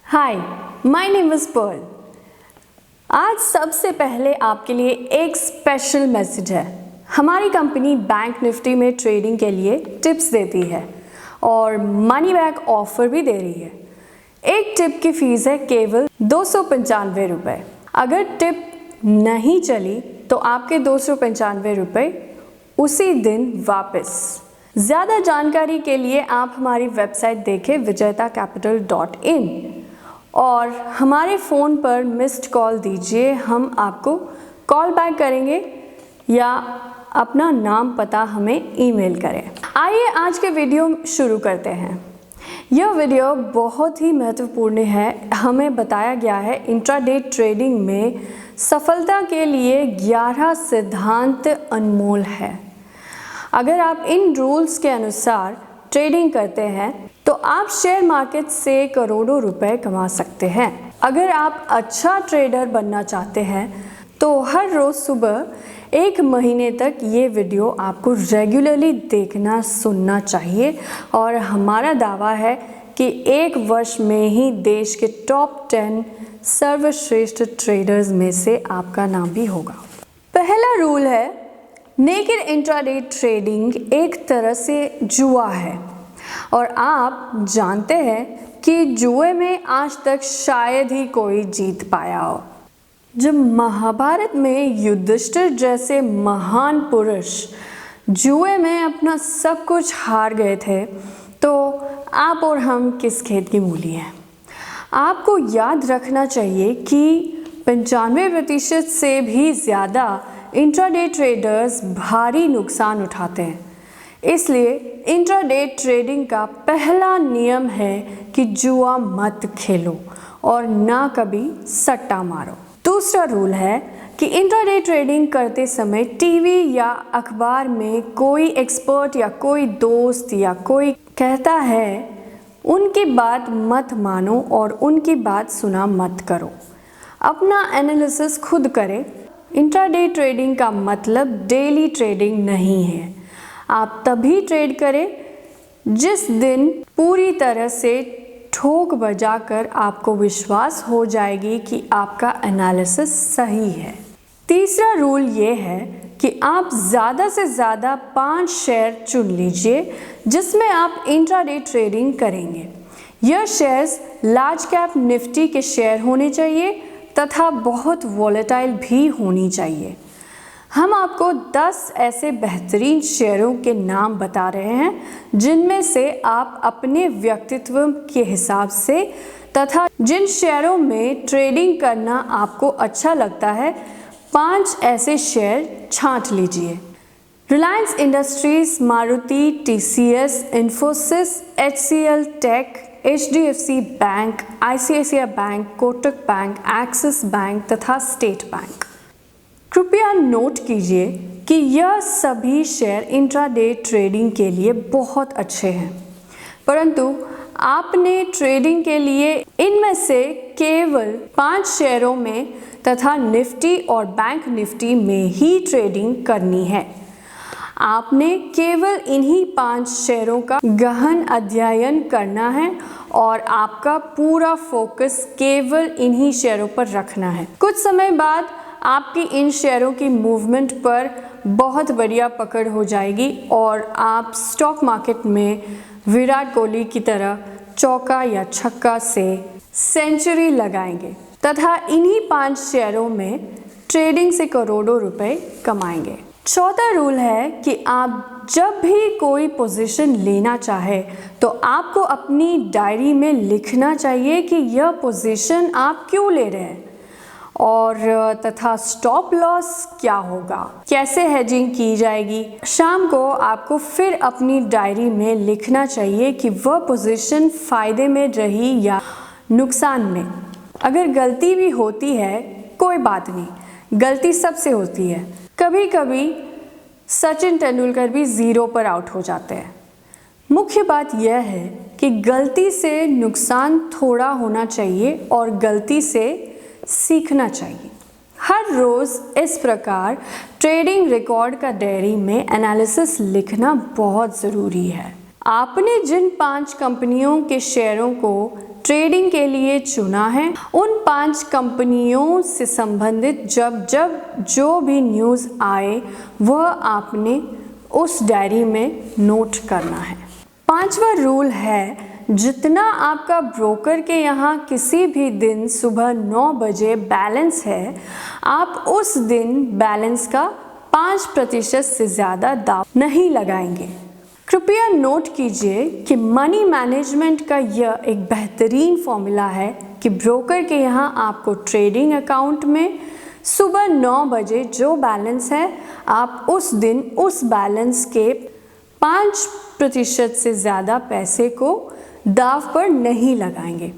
Hi, my name is Pearl. आज सबसे पहले आपके लिए एक स्पेशल मैसेज है। हमारी कंपनी बैंक निफ्टी में ट्रेडिंग के लिए टिप्स देती है और मनी बैक ऑफर भी दे रही है। एक टिप की फीस है केवल 295 रुपये। अगर टिप नहीं चली तो आपके 295 रुपये उसी दिन वापस। ज़्यादा जानकारी के लिए आप हमारी वेबसाइट देखें vijayatacapital.in और हमारे फ़ोन पर मिस्ड कॉल दीजिए, हम आपको कॉल बैक करेंगे या अपना नाम पता हमें ईमेल करें। आइए आज के वीडियो शुरू करते हैं। यह वीडियो बहुत ही महत्वपूर्ण है। हमें बताया गया है इंट्राडे ट्रेडिंग में सफलता के लिए 11 सिद्धांत अनमोल है। अगर आप इन रूल्स के अनुसार ट्रेडिंग करते हैं तो आप शेयर मार्केट से करोड़ों रुपए कमा सकते हैं। अगर आप अच्छा ट्रेडर बनना चाहते हैं तो हर रोज़ सुबह 1 महीने तक ये वीडियो आपको रेगुलरली देखना सुनना चाहिए और हमारा दावा है कि 1 वर्ष में ही देश के टॉप 10 सर्वश्रेष्ठ ट्रेडर्स में से आपका नाम भी होगा। पहला रूल है, नेकेड इंट्राडे ट्रेडिंग एक तरह से जुआ है और आप जानते हैं कि जुए में आज तक शायद ही कोई जीत पाया हो। जब महाभारत में युधिष्ठिर जैसे महान पुरुष जुए में अपना सब कुछ हार गए थे तो आप और हम किस खेत की मूली हैं। आपको याद रखना चाहिए कि 95% से भी ज़्यादा इंट्राडे ट्रेडर्स भारी नुकसान उठाते हैं। इसलिए इंट्राडे ट्रेडिंग का पहला नियम है कि जुआ मत खेलो और ना कभी सट्टा मारो। दूसरा रूल है कि इंट्राडे ट्रेडिंग करते समय टीवी या अखबार में कोई एक्सपर्ट या कोई दोस्त या कोई कहता है उनकी बात मत मानो और उनकी बात सुना मत करो। अपना एनालिसिस खुद करें। इंट्राडे ट्रेडिंग का मतलब डेली ट्रेडिंग नहीं है। आप तभी ट्रेड करें जिस दिन पूरी तरह से ठोक बजाकर आपको विश्वास हो जाएगी कि आपका एनालिसिस सही है। तीसरा रूल ये है कि आप ज़्यादा से ज़्यादा 5 शेयर चुन लीजिए जिसमें आप इंट्राडे ट्रेडिंग करेंगे। यह शेयर्स लार्ज कैप निफ्टी के शेयर होने चाहिए तथा बहुत वॉलेटाइल भी होनी चाहिए। हम आपको 10 ऐसे बेहतरीन शेयरों के नाम बता रहे हैं जिनमें से आप अपने व्यक्तित्व के हिसाब से तथा जिन शेयरों में ट्रेडिंग करना आपको अच्छा लगता है 5 ऐसे शेयर छांट लीजिए। Reliance Industries, Maruti, TCS, Infosys, HCL tech, HDFC bank, ICICI bank, Kotak bank, Axis bank तथा स्टेट बैंक। कृपया नोट कीजिए कि यह सभी शेयर इंट्राडे ट्रेडिंग के लिए बहुत अच्छे हैं, परंतु आपने ट्रेडिंग के लिए इनमें से केवल 5 शेयरों में तथा निफ्टी और बैंक निफ्टी में ही ट्रेडिंग करनी है। आपने केवल इन्हीं 5 शेयरों का गहन अध्ययन करना है और आपका पूरा फोकस केवल इन्हीं शेयरों पर रखना है। कुछ समय बाद आपकी इन शेयरों की मूवमेंट पर बहुत बढ़िया पकड़ हो जाएगी और आप स्टॉक मार्केट में विराट कोहली की तरह चौका या छक्का से सेंचुरी लगाएंगे तथा इन्हीं 5 शेयरों में ट्रेडिंग से करोड़ों रुपए कमाएंगे। चौथा रूल है कि आप जब भी कोई पोजीशन लेना चाहे तो आपको अपनी डायरी में लिखना चाहिए कि यह पोजीशन आप क्यों ले रहे हैं और तथा स्टॉप लॉस क्या होगा, कैसे हेजिंग की जाएगी। शाम को आपको फिर अपनी डायरी में लिखना चाहिए कि वह पोजीशन फ़ायदे में रही या नुकसान में। अगर गलती भी होती है कोई बात नहीं, गलती सबसे होती है। कभी कभी सचिन तेंदुलकर भी 0 पर आउट हो जाते हैं। मुख्य बात यह है कि गलती से नुकसान थोड़ा होना चाहिए और गलती से सीखना चाहिए। हर रोज़ इस प्रकार ट्रेडिंग रिकॉर्ड का डायरी में एनालिसिस लिखना बहुत ज़रूरी है। आपने जिन 5 कंपनियों के शेयरों को ट्रेडिंग के लिए चुना है, उन 5 कंपनियों से संबंधित जब जो भी न्यूज़ आए वह आपने उस डायरी में नोट करना है। 5वां रूल है, जितना आपका ब्रोकर के यहाँ किसी भी दिन सुबह 9 बजे बैलेंस है, आप उस दिन बैलेंस का 5% से ज़्यादा दाव नहीं लगाएंगे। कृपया नोट कीजिए कि मनी मैनेजमेंट का यह एक बेहतरीन फॉर्मूला है कि ब्रोकर के यहाँ आपको ट्रेडिंग अकाउंट में सुबह 9 बजे जो बैलेंस है, आप उस दिन उस बैलेंस के 5% से ज़्यादा पैसे को दाव पर नहीं लगाएंगे।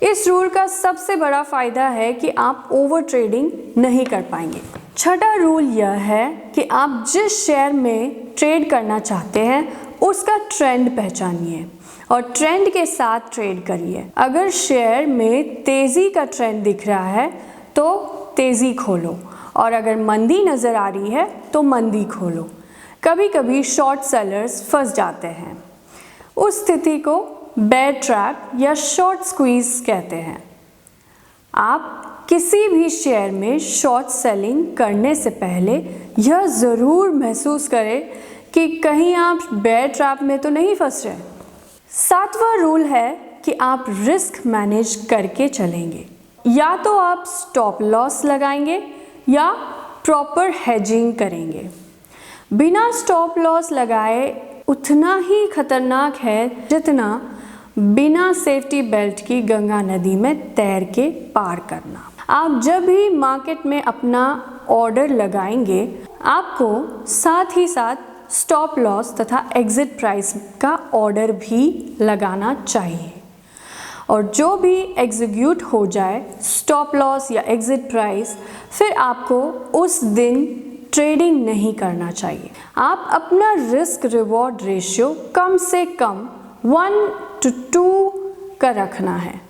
इस रूल का सबसे बड़ा फ़ायदा है कि आप ओवर ट्रेडिंग नहीं कर पाएंगे। छठा रूल यह है कि आप जिस शेयर में ट्रेड करना चाहते हैं उसका ट्रेंड पहचानिए और ट्रेंड के साथ ट्रेड करिए। अगर शेयर में तेज़ी का ट्रेंड दिख रहा है तो तेज़ी खोलो और अगर मंदी नज़र आ रही है तो मंदी खोलो। कभी कभी शॉर्ट सेलर्स फंस जाते हैं, उस स्थिति को बेयर ट्रैप या शॉर्ट स्क्वीज कहते हैं। आप किसी भी शेयर में शॉर्ट सेलिंग करने से पहले यह ज़रूर महसूस करें कि कहीं आप बेयर ट्रैप में तो नहीं फंस रहे। 7वां रूल है कि आप रिस्क मैनेज करके चलेंगे। या तो आप स्टॉप लॉस लगाएंगे या प्रॉपर हेजिंग करेंगे। बिना स्टॉप लॉस लगाए उतना ही खतरनाक है जितना बिना सेफ्टी बेल्ट की गंगा नदी में तैर के पार करना। आप जब भी मार्केट में अपना ऑर्डर लगाएंगे, आपको साथ ही साथ स्टॉप लॉस तथा एग्जिट प्राइस का ऑर्डर भी लगाना चाहिए और जो भी एग्जीक्यूट हो जाए स्टॉप लॉस या एग्जिट प्राइस, फिर आपको उस दिन ट्रेडिंग नहीं करना चाहिए। आप अपना रिस्क रिवॉर्ड रेशियो कम से कम 1:2 का रखना है,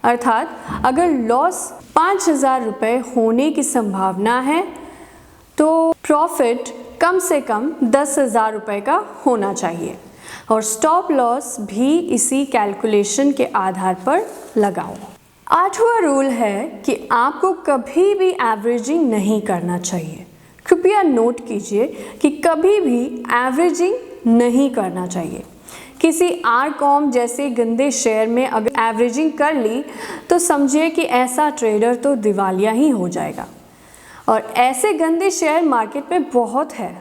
अर्थात अगर लॉस 5,000 रुपये होने की संभावना है तो प्रॉफिट कम से कम 10,000 रुपये का होना चाहिए और स्टॉप लॉस भी इसी कैलकुलेशन के आधार पर लगाओ। 8वां रूल है कि आपको कभी भी एवरेजिंग नहीं करना चाहिए। कृपया नोट कीजिए कि कभी भी एवरेजिंग नहीं करना चाहिए। किसी आरकॉम जैसे गंदे शेयर में अगर एवरेजिंग कर ली तो समझिए कि ऐसा ट्रेडर तो दिवालिया ही हो जाएगा और ऐसे गंदे शेयर मार्केट में बहुत है।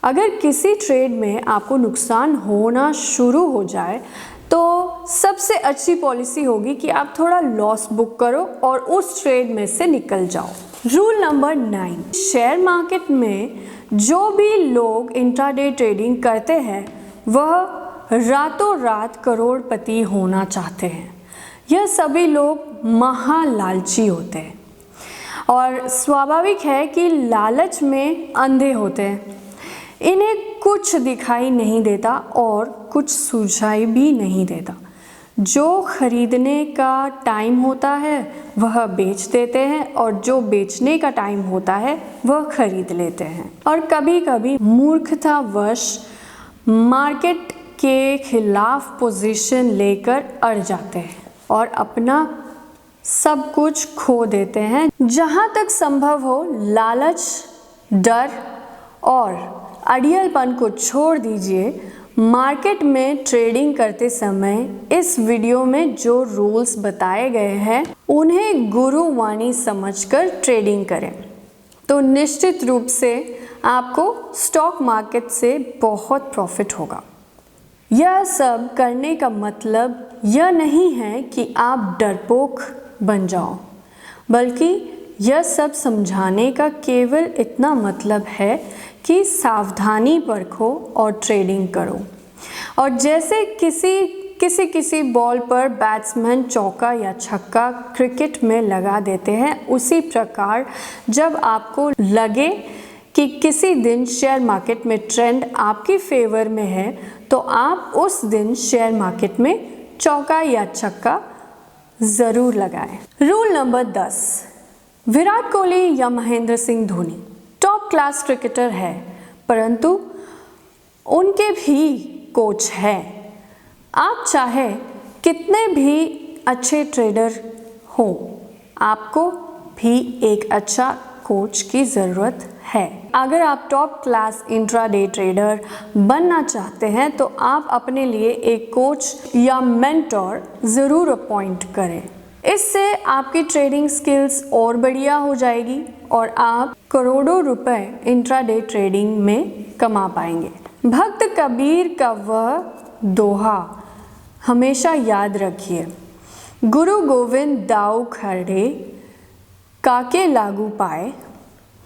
अगर किसी ट्रेड में आपको नुकसान होना शुरू हो जाए तो सबसे अच्छी पॉलिसी होगी कि आप थोड़ा लॉस बुक करो और उस ट्रेड में से निकल जाओ। रूल नंबर 9, शेयर मार्केट में जो भी लोग इंट्राडे ट्रेडिंग करते हैं वह रातों रात करोड़पति होना चाहते हैं। यह सभी लोग महालालची होते हैं और स्वाभाविक है कि लालच में अंधे होते हैं। इन्हें कुछ दिखाई नहीं देता और कुछ सुझाई भी नहीं देता। जो खरीदने का टाइम होता है वह बेच देते हैं और जो बेचने का टाइम होता है वह खरीद लेते हैं और कभी कभी मूर्खतावश मार्केट के खिलाफ पोजीशन लेकर अड़ जाते हैं और अपना सब कुछ खो देते हैं। जहाँ तक संभव हो लालच, डर और अड़ियलपन को छोड़ दीजिए। मार्केट में ट्रेडिंग करते समय इस वीडियो में जो रूल्स बताए गए हैं उन्हें गुरुवाणी समझकर ट्रेडिंग करें तो निश्चित रूप से आपको स्टॉक मार्केट से बहुत प्रॉफिट होगा। यह सब करने का मतलब यह नहीं है कि आप डरपोक बन जाओ, बल्कि यह सब समझाने का केवल इतना मतलब है कि सावधानी बरतो और ट्रेडिंग करो। और जैसे किसी बॉल पर बैट्समैन चौका या छक्का क्रिकेट में लगा देते हैं, उसी प्रकार जब आपको लगे कि किसी दिन शेयर मार्केट में ट्रेंड आपके फेवर में है तो आप उस दिन शेयर मार्केट में चौका या छक्का ज़रूर लगाएं। रूल नंबर 10, विराट कोहली या Mahendra Singh Dhoni top class cricketer है, परंतु उनके भी कोच हैं। आप चाहे कितने भी अच्छे ट्रेडर हो, आपको भी एक अच्छा कोच की ज़रूरत है। अगर आप टॉप क्लास इंट्राडे ट्रेडर बनना चाहते हैं तो आप अपने लिए एक कोच या मेंटोर ज़रूर अपॉइंट करें। इससे आपकी ट्रेडिंग स्किल्स और बढ़िया हो जाएगी और आप करोड़ों रुपए इंट्राडे ट्रेडिंग में कमा पाएंगे। भक्त कबीर का वह दोहा हमेशा याद रखिए, गुरु गोविंद दाऊ खड़े काके लागू पाए,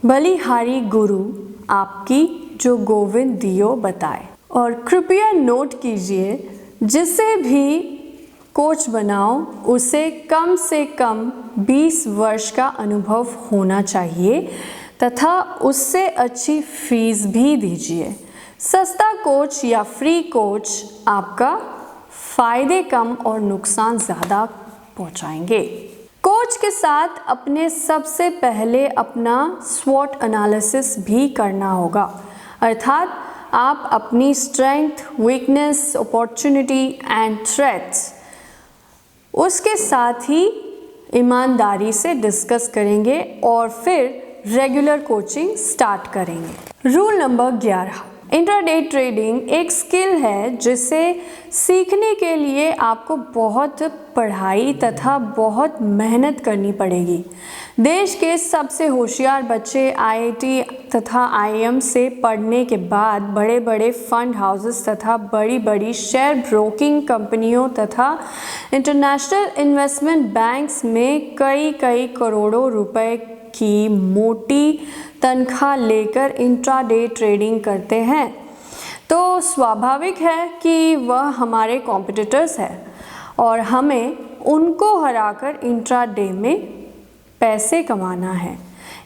बलिहारी गुरु आपकी जो गोविंद दियो बताए। और कृपया नोट कीजिए, जिसे भी कोच बनाओ उसे कम से कम 20 वर्ष का अनुभव होना चाहिए तथा उससे अच्छी फीस भी दीजिए। सस्ता कोच या फ्री कोच आपका फायदे कम और नुकसान ज़्यादा पहुंचाएंगे। कोच के साथ अपने सबसे पहले अपना स्वॉट एनालिसिस भी करना होगा, अर्थात आप अपनी strength, weakness, opportunity and threats उसके साथ ही ईमानदारी से डिस्कस करेंगे और फिर रेगुलर कोचिंग स्टार्ट करेंगे। रूल नंबर 11, इंट्राडे ट्रेडिंग एक स्किल है जिसे सीखने के लिए आपको बहुत पढ़ाई तथा बहुत मेहनत करनी पड़ेगी। देश के सबसे होशियार बच्चे आईआईटी तथा आईआईएम से पढ़ने के बाद बड़े बड़े फंड हाउसेस तथा बड़ी बड़ी शेयर ब्रोकिंग कंपनियों तथा इंटरनेशनल इन्वेस्टमेंट बैंक्स में कई करोड़ों रुपए की मोटी तनख्वाह लेकर इंट्राडे ट्रेडिंग करते हैं। तो स्वाभाविक है कि वह हमारे कॉम्पिटिटर्स हैं और हमें उनको हराकर इंट्राडे में पैसे कमाना है।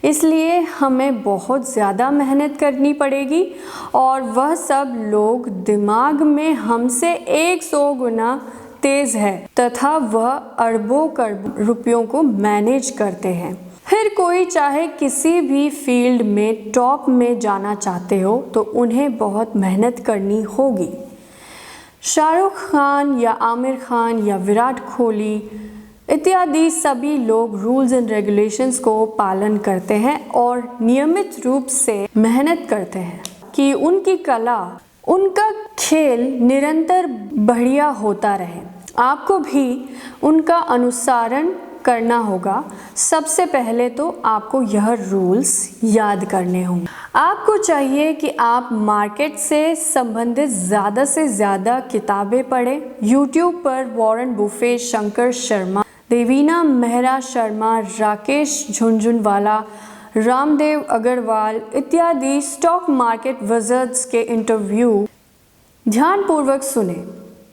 इसलिए हमें बहुत ज़्यादा मेहनत करनी पड़ेगी और वह सब लोग दिमाग में हमसे 100 गुना तेज़ है तथा वह अरबों करोड़ों रुपयों को मैनेज करते हैं। फिर कोई चाहे किसी भी फील्ड में टॉप में जाना चाहते हो तो उन्हें बहुत मेहनत करनी होगी। शाहरुख खान या आमिर खान या विराट कोहली इत्यादि सभी लोग रूल्स एंड रेगुलेशंस को पालन करते हैं और नियमित रूप से मेहनत करते हैं कि उनकी कला, उनका खेल निरंतर बढ़िया होता रहे। आपको भी उनका अनुसरण करना होगा। सबसे पहले तो आपको यह रूल्स याद करने होंगे। आपको चाहिए कि आप मार्केट से संबंधित ज़्यादा से ज़्यादा किताबें पढ़ें। यूट्यूब पर वॉरेन बुफेट, शंकर शर्मा, देवीना मेहरा शर्मा, राकेश झुनझुनवाला, रामदेव अग्रवाल इत्यादि स्टॉक मार्केट विज़र्ड्स के इंटरव्यू ध्यानपूर्वक सुने।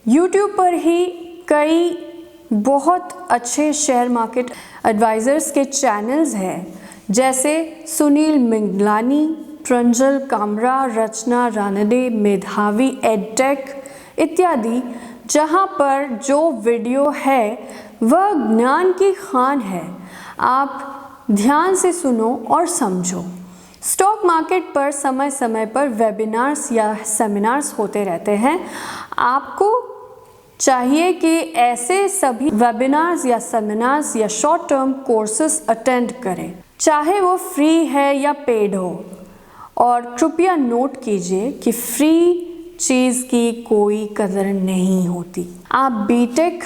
यूट्यूब पर ही कई बहुत अच्छे शेयर मार्केट एडवाइज़र्स के चैनल्स हैं, जैसे सुनील मिंगलानी, प्रंजल कामरा, रचना रानडे, मेधावी एडटेक इत्यादि, जहां पर जो वीडियो है वह ज्ञान की खान है। आप ध्यान से सुनो और समझो। स्टॉक मार्केट पर समय समय पर वेबिनार्स या सेमिनार्स होते रहते हैं। आपको चाहिए कि ऐसे सभी वेबिनार्स या सेमिनार्स या शॉर्ट टर्म कोर्सेज अटेंड करें, चाहे वो फ्री है या पेड हो। और कृपया नोट कीजिए कि फ्री चीज़ की कोई कदर नहीं होती। आप बीटेक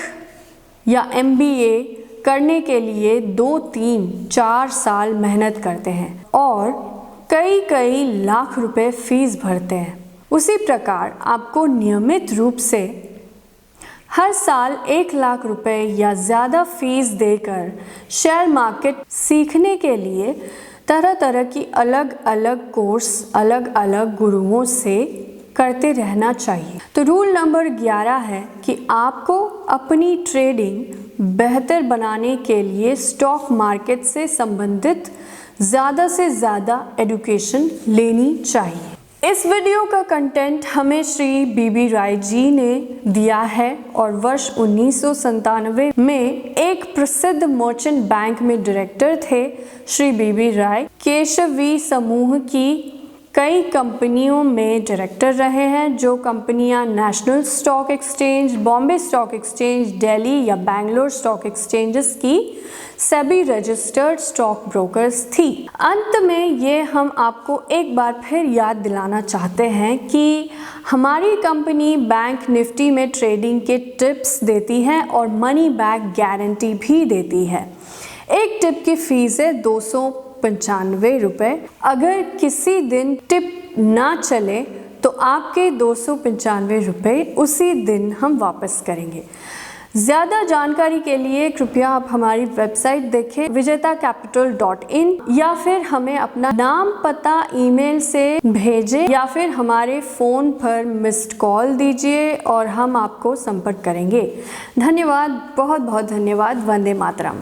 या एमबीए करने के लिए 2, 3, 4 साल मेहनत करते हैं और कई लाख रुपए फीस भरते हैं। उसी प्रकार आपको नियमित रूप से हर साल 1 लाख रुपए या ज़्यादा फीस देकर शेयर मार्केट सीखने के लिए तरह तरह की अलग अलग कोर्स अलग अलग गुरुओं से करते रहना चाहिए। तो रूल नंबर 11 है कि आपको अपनी ट्रेडिंग बेहतर बनाने के लिए स्टॉक मार्केट से संबंधित ज़्यादा से ज़्यादा एजुकेशन लेनी चाहिए। इस वीडियो का कंटेंट हमें श्री बीबी राय जी ने दिया है और वर्ष 1997 में एक प्रसिद्ध मर्चेंट बैंक में डायरेक्टर थे। श्री बीबी राय केशवी समूह की कई कंपनियों में डायरेक्टर रहे हैं, जो कंपनियां national stock exchange, Bombay stock exchange, Delhi या बैंगलोर स्टॉक एक्सचेंजेस की सेबी रजिस्टर्ड स्टॉक ब्रोकर्स थी। अंत में ये हम आपको एक बार फिर याद दिलाना चाहते हैं कि हमारी कंपनी बैंक निफ्टी में ट्रेडिंग के टिप्स देती है और मनी बैक गारंटी भी देती है। एक टिप की फीस है 295 रुपये। अगर किसी दिन टिप ना चले तो आपके 295 रुपये उसी दिन हम वापस करेंगे। ज़्यादा जानकारी के लिए कृपया आप हमारी वेबसाइट देखें vijetacapital.in, या फिर हमें अपना नाम पता ईमेल से भेजें या फिर हमारे फ़ोन पर मिस्ड कॉल दीजिए और हम आपको संपर्क करेंगे। धन्यवाद, बहुत बहुत धन्यवाद। वंदे मातरम।